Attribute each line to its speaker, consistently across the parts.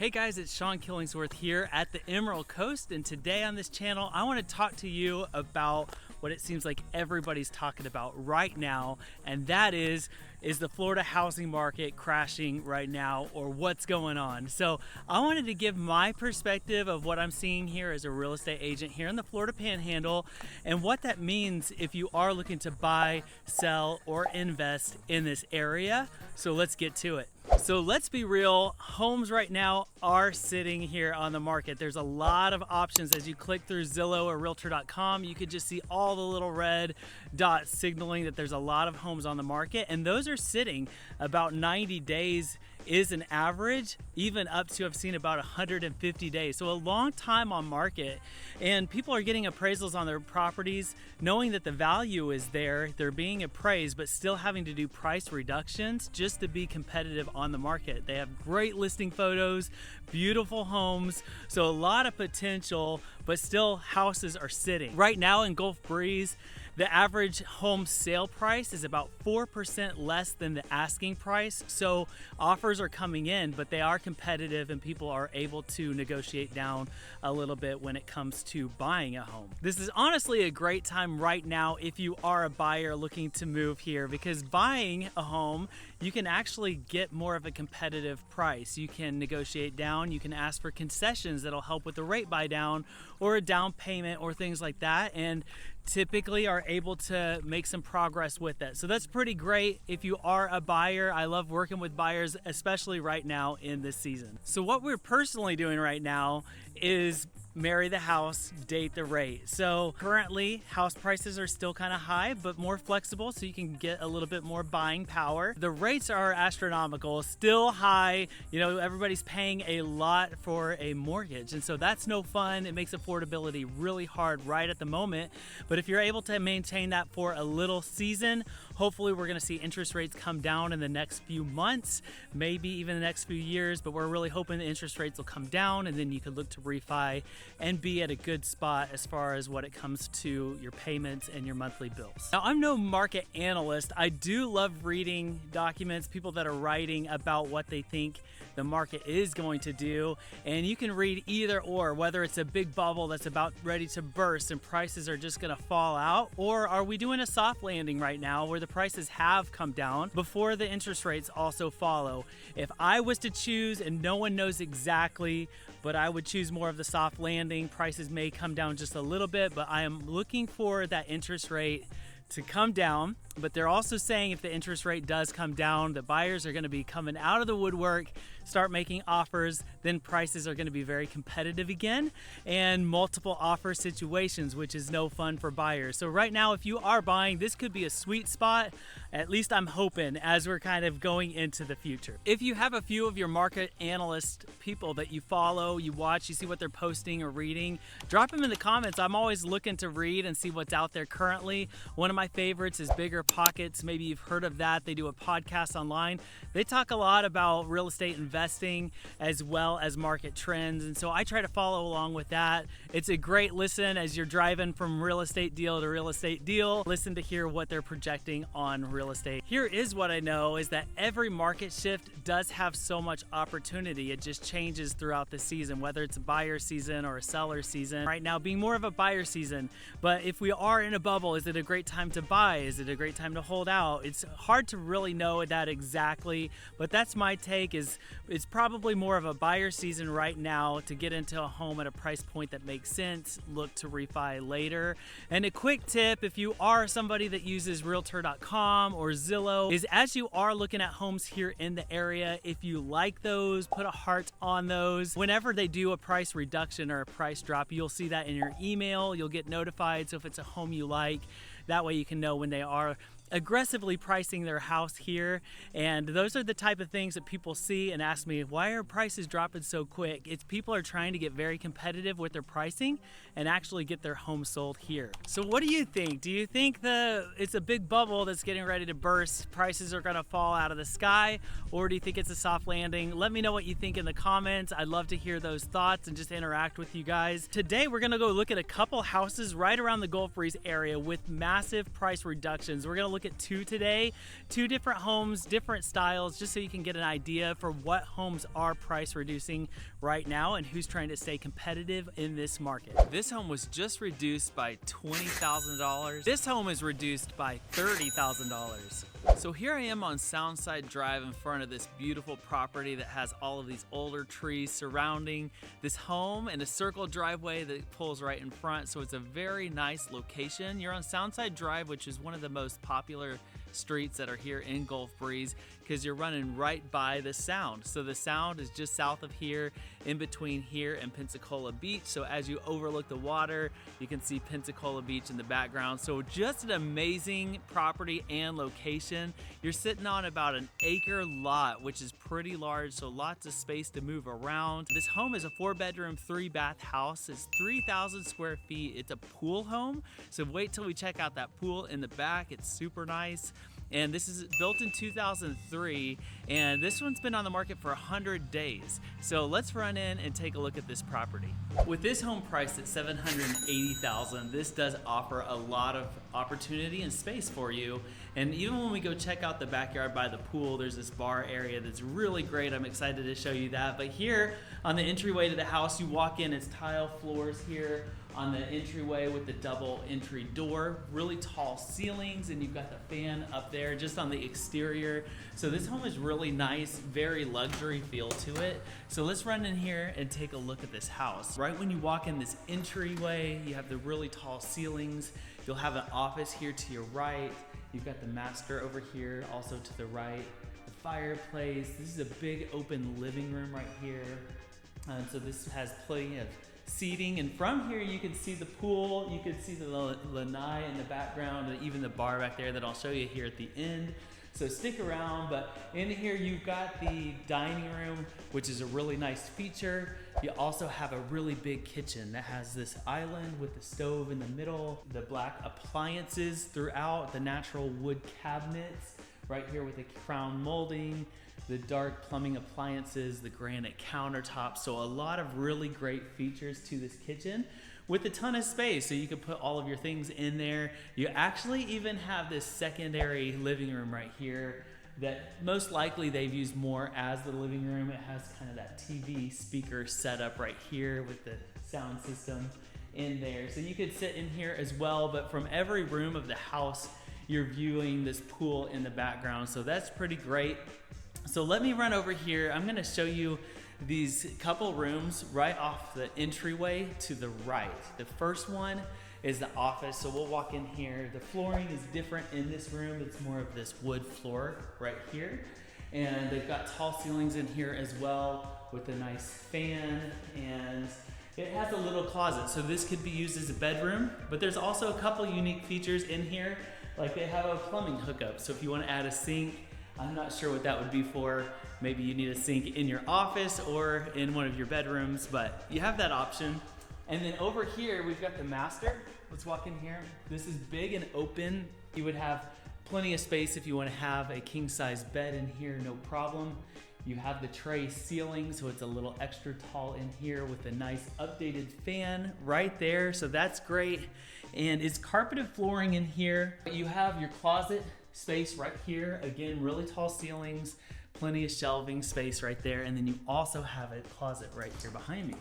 Speaker 1: Hey guys, it's Sean Killingsworth here at the Emerald Coast, and today on this channel I want to talk to you about what it seems like everybody's talking about right now, and that is the Florida housing market crashing right now, or what's going on? So I wanted to give my perspective of what I'm seeing here as a real estate agent here in the Florida Panhandle, and what that means if you are looking to buy, sell, or invest in this area. So let's get to it. So let's be real, homes right now are sitting here on the market. There's a lot of options. As you click through Zillow or Realtor.com, you could just see all the little red dots signaling that there's a lot of homes on the market, and those are sitting about 90 days is an average, even up to I've seen about 150 days. So a long time on market, and people are getting appraisals on their properties knowing that the value is there, they're being appraised, but still having to do price reductions just to be competitive on the market. They have great listing photos, beautiful homes, so a lot of potential, but still houses are sitting. Right now in Gulf Breeze, the average home sale price is about 4% less than the asking price. So offers are coming in, but they are competitive and people are able to negotiate down a little bit when it comes to buying a home. This is honestly a great time right now if you are a buyer looking to move here, because buying a home, you can actually get more of a competitive price. You can negotiate down, you can ask for concessions that'll help with the rate buy down or a down payment or things like that, and typically are able to make some progress with that. So that's pretty great if you are a buyer. I love working with buyers, especially right now in this season. So what we're personally doing right now is marry the house, date the rate. So currently house prices are still kind of high, but more flexible, so you can get a little bit more buying power. The rates are astronomical, still high. You know, everybody's paying a lot for a mortgage, and so that's no fun. It makes affordability really hard right at the moment. But if you're able to maintain that for a little season, hopefully we're going to see interest rates come down in the next few months, maybe even the next few years, but we're really hoping the interest rates will come down, and then you could look to refi and be at a good spot as far as what it comes to your payments and your monthly bills. Now, I'm no market analyst. I do love reading documents, people that are writing about what they think the market is going to do, and you can read either or, whether it's a big bubble that's about ready to burst and prices are just going to fall out, or are we doing a soft landing right now where the prices have come down before the interest rates also follow. If I was to choose, and no one knows exactly, but I would choose more of the soft landing. Prices may come down just a little bit, but I am looking for that interest rate to come down. But they're also saying if the interest rate does come down, the buyers are going to be coming out of the woodwork, start making offers, then prices are going to be very competitive again, and multiple offer situations, which is no fun for buyers. So right now, if you are buying, this could be a sweet spot. At least I'm hoping, as we're kind of going into the future. If you have a few of your market analyst people that you follow, you watch, you see what they're posting or reading, drop them in the comments. I'm always looking to read and see what's out there currently. One of my favorites is Bigger Pockets. Maybe you've heard of that. They do a podcast online. They talk a lot about real estate investing as well as market trends, and so I try to follow along with that. It's a great listen as you're driving from real estate deal to real estate deal. Listen to hear what they're projecting on real estate. Here is what I know, is that every market shift does have so much opportunity. It just changes throughout the season, whether it's a buyer season or a seller season. Right now being more of a buyer season, but if we are in a bubble, is it a great time to buy? Is it a great time to hold out? It's hard to really know that exactly, but that's my take. Is it's probably more of a buyer season right now to get into a home at a price point that makes sense. Look to refi later. And a quick tip, if you are somebody that uses Realtor.com or Zillow, is as you are looking at homes here in the area, if you like those, put a heart on those. Whenever they do a price reduction or a price drop, you'll see that in your email. You'll get notified. So if it's a home you like, that way you can know when they are aggressively pricing their house here. And those are the type of things that people see and ask me, why are prices dropping so quick? It's people are trying to get very competitive with their pricing and actually get their home sold here. So what do you think? Do you think it's a big bubble that's getting ready to burst? Prices are gonna fall out of the sky? Or do you think it's a soft landing? Let me know what you think in the comments. I'd love to hear those thoughts and just interact with you guys. Today, we're gonna go look at a couple houses right around the Gulf Breeze area with massive price reductions. We're gonna look look at two today, two different homes, different styles, just so you can get an idea for what homes are price reducing right now and who's trying to stay competitive in this market. This home was just reduced by $20,000. This home is reduced by $30,000. So here I am on Soundside Drive in front of this beautiful property that has all of these older trees surrounding this home and a circle driveway that pulls right in front. So it's a very nice location. You're on Soundside Drive, which is one of the most popular streets that are here in Gulf Breeze because you're running right by the Sound. So the Sound is just south of here, in between here and Pensacola Beach. So as you overlook the water, you can see Pensacola Beach in the background. So just an amazing property and location. You're sitting on about an acre lot, which is pretty large, so lots of space to move around. This home is a 4-bedroom, 3-bath house. It's 3,000 square feet. It's a pool home, so wait till we check out that pool in the back. It's super nice. And this is built in 2003, and this one's been on the market for 100 days. So let's run in and take a look at this property. With this home priced at $780,000, this does offer a lot of opportunity and space for you. And even when we go check out the backyard by the pool, there's this bar area that's really great. I'm excited to show you that. But here on the entryway to the house, you walk in, it's tile floors here on the entryway with the double entry door, really tall ceilings, and you've got the fan up there just on the exterior. So this home is really nice, very luxury feel to it. So let's run in here and take a look at this house. Right when you walk in this entryway, you have the really tall ceilings. You'll have an office here to your right. You've got the master over here, also to the right. The fireplace. This is a big open living room right here. So this has plenty of seating, and from here you can see the pool, you can see the lanai in the background, and even the bar back there that I'll show you here at the end. So stick around. But in here you've got the dining room, which is a really nice feature. You also have a really big kitchen that has this island with the stove in the middle, the black appliances throughout, the natural wood cabinets right here with the crown molding, the dark plumbing appliances, the granite countertops. So a lot of really great features to this kitchen with a ton of space, so you can put all of your things in there. You actually even have this secondary living room right here that most likely they've used more as the living room. It has kind of that TV speaker setup right here with the sound system in there. So you could sit in here as well, but from every room of the house, you're viewing this pool in the background. So that's pretty great. So let me run over here. I'm gonna show you these couple rooms right off the entryway to the right. The first one is the office, so we'll walk in here. The flooring is different in this room. It's more of this wood floor right here. And they've got tall ceilings in here as well with a nice fan, and it has a little closet, so this could be used as a bedroom. But there's also a couple unique features in here, like they have a plumbing hookup. So if you wanna add a sink, I'm not sure what that would be for. Maybe you need a sink in your office or in one of your bedrooms, but you have that option. And then over here, we've got the master. Let's walk in here. This is big and open. You would have plenty of space if you want to have a king-size bed in here, no problem. You have the tray ceiling, so it's a little extra tall in here with a nice updated fan right there, so that's great. And it's carpeted flooring in here. You have your closet space right here. Again, really tall ceilings, plenty of shelving space right there. And then you also have a closet right here behind me.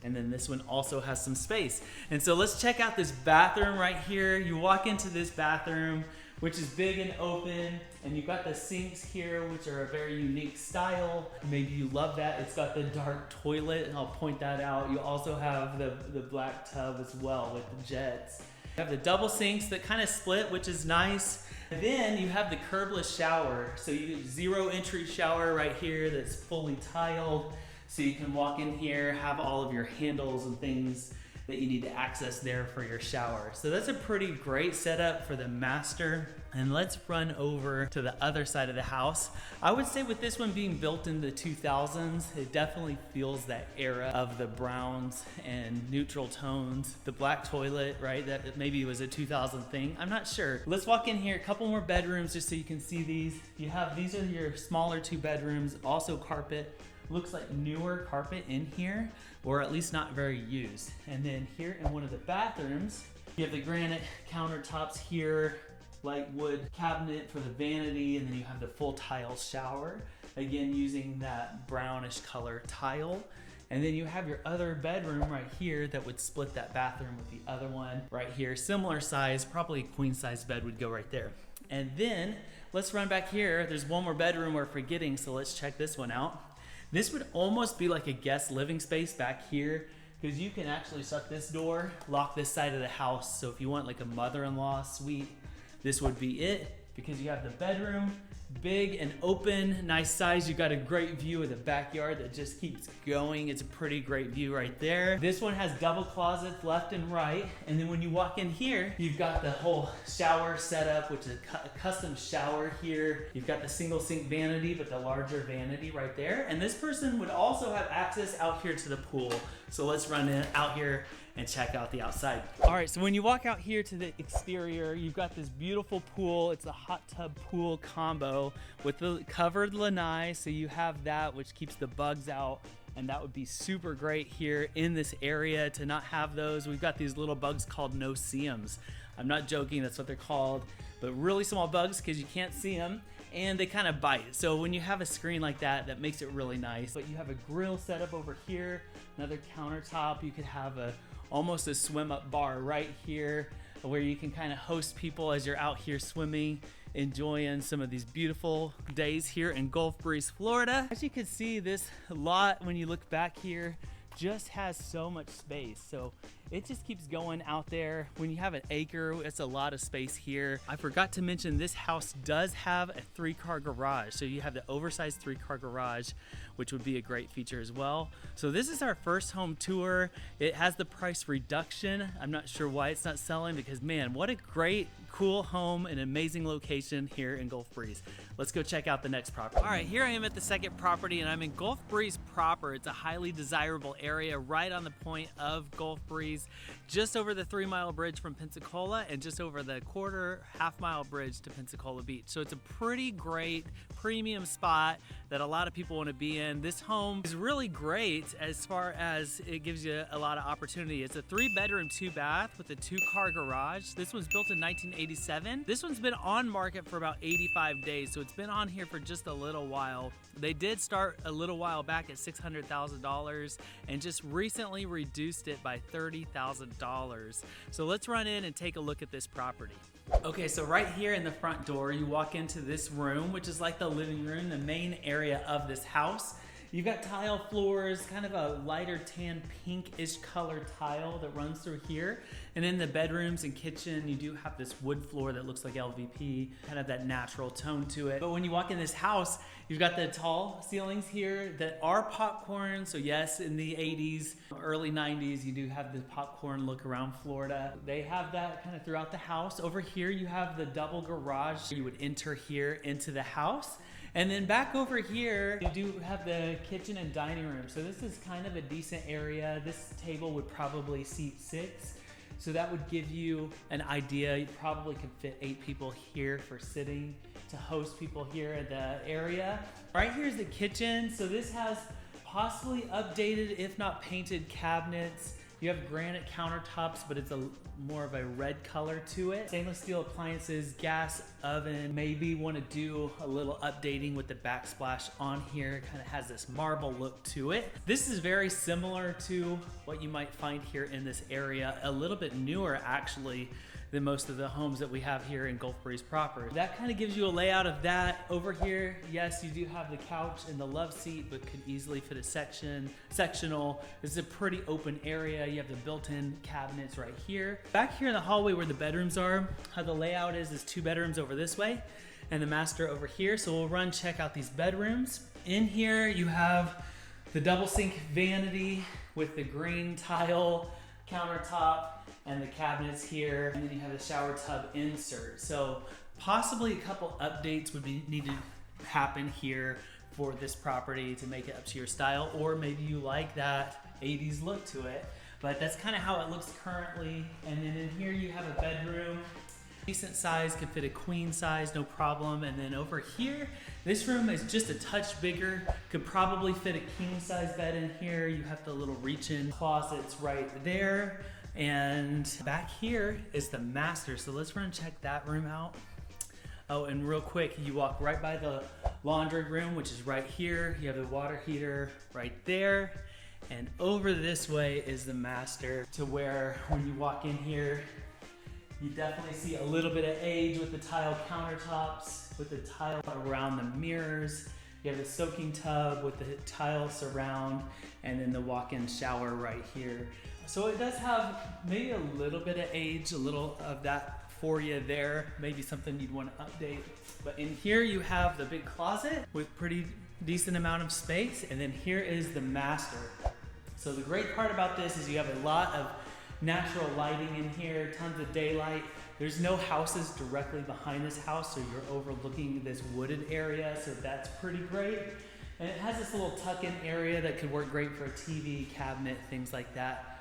Speaker 1: And then this one also has some space. And so let's check out this bathroom right here. You walk into this bathroom, which is big and open, and you've got the sinks here, which are a very unique style. Maybe you love that. It's got the dark toilet, and I'll point that out. You also have the black tub as well with the jets. You have the double sinks that kind of split, which is nice. And then you have the curbless shower. So you get zero entry shower right here that's fully tiled. So you can walk in here, have all of your handles and things that you need to access there for your shower. So that's a pretty great setup for the master. And let's run over to the other side of the house. I would say with this one being built in the 2000s, it definitely feels that era of the browns and neutral tones. The black toilet, right? That maybe was a 2000 thing. I'm not sure. Let's walk in here, a couple more bedrooms just so you can see these. These are your smaller 2 bedrooms, also carpet. Looks like newer carpet in here, or at least not very used. And then here in one of the bathrooms, you have the granite countertops here, light wood cabinet for the vanity, and then you have the full tile shower, again using that brownish color tile. And then you have your other bedroom right here that would split that bathroom with the other one right here. Similar size, probably a queen size bed would go right there. And then let's run back here. There's one more bedroom we're forgetting, so let's check this one out. This would almost be like a guest living space back here, because you can actually shut this door, lock this side of the house. So if you want like a mother-in-law suite, this would be it, because you have the bedroom, big and open, nice size. You got a great view of the backyard that just keeps going. It's a pretty great view right there. This one has double closets left and right. And then when you walk in here, you've got the whole shower setup, which is a custom shower here. You've got the single sink vanity, but the larger vanity right there. And this person would also have access out here to the pool. So let's run out here and check out the outside. All right, so when you walk out here to the exterior, you've got this beautiful pool. It's a hot tub pool combo with the covered lanai, so you have that, which keeps the bugs out, and that would be super great here in this area to not have those. We've got these little bugs called no-see-ums. I'm not joking, that's what they're called, but really small bugs because you can't see them, and they kind of bite. So when you have a screen like that, that makes it really nice. But you have a grill set up over here, another countertop. You could have almost a swim up bar right here where you can kind of host people as you're out here swimming, enjoying some of these beautiful days here in Gulf Breeze, Florida. As you can see, this lot, when you look back here, just has so much space. So it just keeps going out there. When you have an acre, it's a lot of space here. I forgot to mention this house does have a 3-car garage. So you have the oversized 3-car garage, which would be a great feature as well. So this is our first home tour. It has the price reduction. I'm not sure why it's not selling, because man, what a great, cool home and amazing location here in Gulf Breeze. Let's go check out the next property. All right, here I am at the second property, and I'm in Gulf Breeze proper. It's a highly desirable area right on the point of Gulf Breeze, just over the 3-mile bridge from Pensacola and just over the half-mile bridge to Pensacola Beach. So it's a pretty great premium spot that a lot of people want to be in. This home is really great as far as it gives you a lot of opportunity. It's a 3-bedroom, 2-bath with a 2-car garage. This one's built in 1987. This one's been on market for about 85 days, so it's been on here for just a little while. They did start a little while back at $600,000 and just recently reduced it by $30,000. So let's run in and take a look at this property. Okay, so right here in the front door, you walk into this room, which is like the living room, the main area of this house. You've got tile floors, kind of a lighter tan pinkish color tile that runs through here. And in the bedrooms and kitchen, you do have this wood floor that looks like LVP, kind of that natural tone to it. But when you walk in this house, you've got the tall ceilings here that are popcorn. So yes, in the 80s, early 90s, you do have the popcorn look around Florida. They have that kind of throughout the house. Over here, you have the double garage. You would enter here into the house. And then back over here, you do have the kitchen and dining room. So this is kind of a decent area. This table would probably seat 6. So that would give you an idea. You probably could fit 8 people here for sitting to host people here in the area. Right here is the kitchen. So this has possibly updated, if not painted, cabinets. You have granite countertops, but it's more of a red color to it. Stainless steel appliances, gas oven. Maybe want to do a little updating with the backsplash on here. Kind of has this marble look to it. This is very similar to what you might find here in this area. A little bit newer actually than most of the homes that we have here in Gulf Breeze proper. That kind of gives you a layout of that. Over here, yes, you do have the couch and the love seat, but could easily fit a sectional. This is a pretty open area. You have the built-in cabinets right here. Back here in the hallway where the bedrooms are, how the layout is 2 bedrooms over this way and the master over here. So we'll check out these bedrooms. In here, you have the double sink vanity with the green tile countertop and the cabinets here, and then you have the shower tub insert. So possibly a couple updates would need to happen here for this property to make it up to your style, or maybe you like that 80s look to it. But that's kind of how it looks currently. And then in here you have a bedroom. Decent size, could fit a queen size, no problem. And then over here, this room is just a touch bigger. Could probably fit a king size bed in here. You have the little reach-in closets right there. And back here is the master. So let's check that room out. Oh, and real quick, you walk right by the laundry room, which is right here. You have the water heater right there. And over this way is the master, to where when you walk in here, you definitely see a little bit of age with the tile countertops, with the tile around the mirrors. You have the soaking tub with the tile surround, and then the walk-in shower right here. So it does have maybe a little bit of age, a little of that for you there, maybe something you'd want to update. But in here you have the big closet with pretty decent amount of space, and then here is the master. So the great part about this is you have a lot of natural lighting in here, tons of daylight. There's no houses directly behind this house, so you're overlooking this wooded area, so that's pretty great. And it has this little tuck-in area that could work great for a TV cabinet, things like that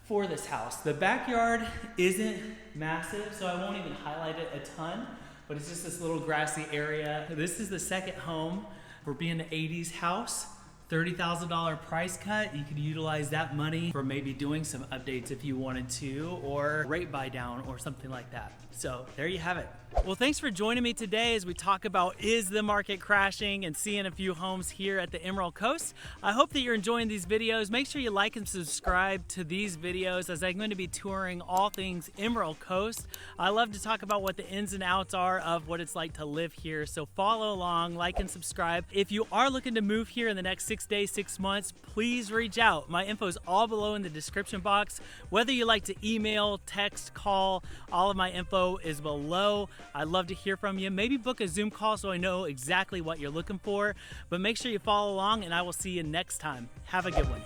Speaker 1: for this house. The backyard isn't massive, so I won't even highlight it a ton, but it's just this little grassy area. This is the second home for being an 80s house. $30,000 price cut. You could utilize that money for maybe doing some updates if you wanted to, or rate buy down or something like that. So there you have it. Well, thanks for joining me today as we talk about, is the market crashing, and seeing a few homes here at the Emerald Coast. I hope that you're enjoying these videos. Make sure you like and subscribe to these videos, as I'm going to be touring all things Emerald Coast. I love to talk about what the ins and outs are of what it's like to live here. So follow along, like and subscribe. If you are looking to move here in the next 6 days, 6 months, please reach out. My info is all below in the description box. Whether you like to email, text, call, all of my info is below. I'd love to hear from you. Maybe book a Zoom call so I know exactly what you're looking for. But make sure you follow along, and I will see you next time. Have a good one.